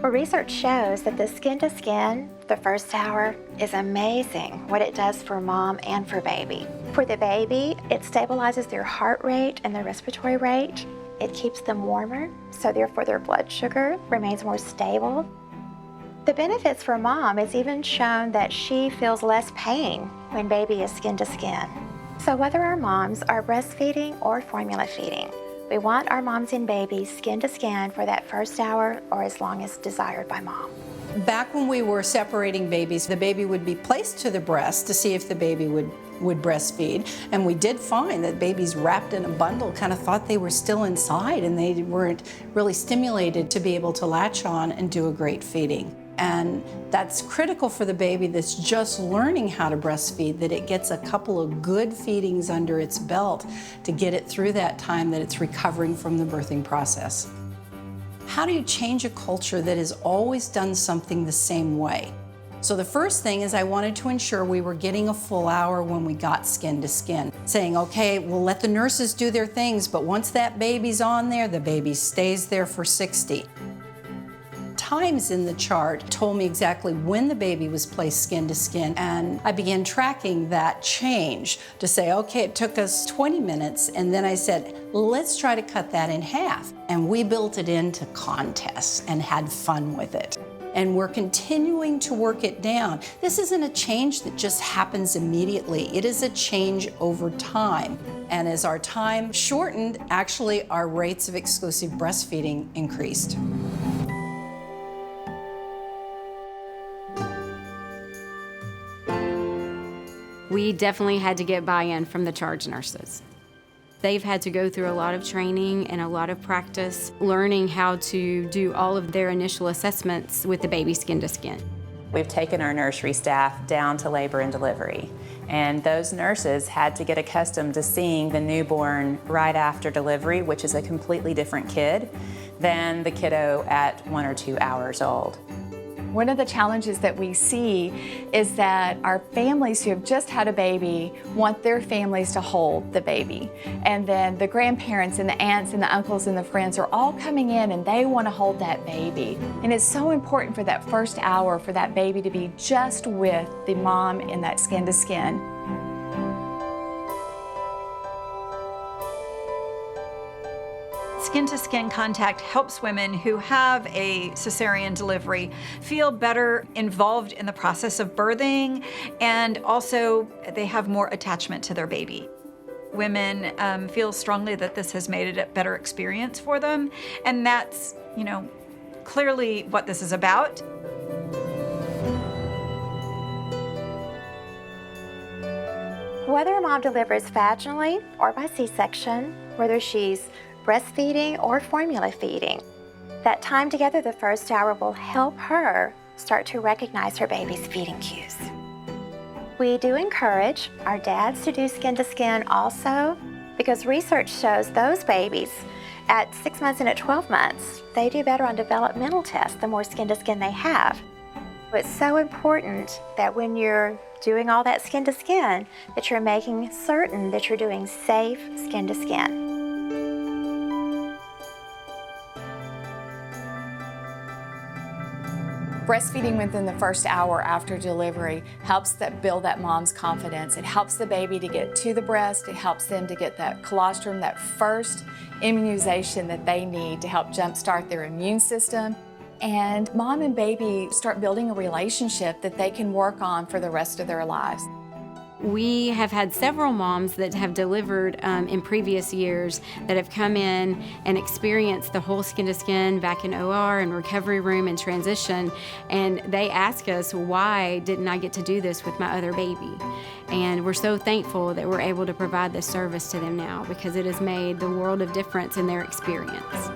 Well, research shows that the skin to skin, the first hour, is amazing what it does for mom and for baby. For the baby, it stabilizes their heart rate and their respiratory rate. It keeps them warmer, so therefore their blood sugar remains more stable. The benefits for mom, it's even shown that she feels less pain when baby is skin to skin. So whether our moms are breastfeeding or formula feeding, we want our moms and babies skin to skin for that first hour or as long as desired by mom. Back when we were separating babies, the baby would be placed to the breast to see if the baby would breastfeed. And we did find that babies wrapped in a bundle kind of thought they were still inside and they weren't really stimulated to be able to latch on and do a great feeding. And that's critical for the baby that's just learning how to breastfeed, that it gets a couple of good feedings under its belt to get it through that time that it's recovering from the birthing process. How do you change a culture that has always done something the same way? So the first thing is I wanted to ensure we were getting a full hour when we got skin to skin, saying, okay, we'll let the nurses do their things, but once that baby's on there, the baby stays there for 60. Times in the chart told me exactly when the baby was placed skin to skin, and I began tracking that change to say, okay, it took us 20 minutes, and then I said, let's try to cut that in half. And we built it into contests and had fun with it. And we're continuing to work it down. This isn't a change that just happens immediately. It is a change over time. And as our time shortened, actually our rates of exclusive breastfeeding increased. We definitely had to get buy-in from the charge nurses. They've had to go through a lot of training and a lot of practice, learning how to do all of their initial assessments with the baby skin to skin. We've taken our nursery staff down to labor and delivery, and those nurses had to get accustomed to seeing the newborn right after delivery, which is a completely different kid than the kiddo at 1 or 2 hours old. One of the challenges that we see is that our families who have just had a baby want their families to hold the baby. And then the grandparents and the aunts and the uncles and the friends are all coming in and they want to hold that baby. And it's so important for that first hour for that baby to be just with the mom in that skin to skin. Skin-to-skin contact helps women who have a cesarean delivery feel better involved in the process of birthing, and also they have more attachment to their baby. Women feel strongly that this has made it a better experience for them, and that's, clearly what this is about. Whether a mom delivers vaginally or by C-section, whether she's breastfeeding or formula feeding, that time together the first hour will help her start to recognize her baby's feeding cues. We do encourage our dads to do skin to skin also, because research shows those babies at 6 months and at 12 months, they do better on developmental tests the more skin to skin they have. It's so important that when you're doing all that skin to skin, that you're making certain that you're doing safe skin to skin. Breastfeeding within the first hour after delivery helps build that mom's confidence. It helps the baby to get to the breast. It helps them to get that colostrum, that first immunization that they need to help jumpstart their immune system. And mom and baby start building a relationship that they can work on for the rest of their lives. We have had several moms that have delivered in previous years that have come in and experienced the whole skin to skin back in OR and recovery room and transition, and they ask us, why didn't I get to do this with my other baby? And we're so thankful that we're able to provide this service to them now, because it has made the world of difference in their experience.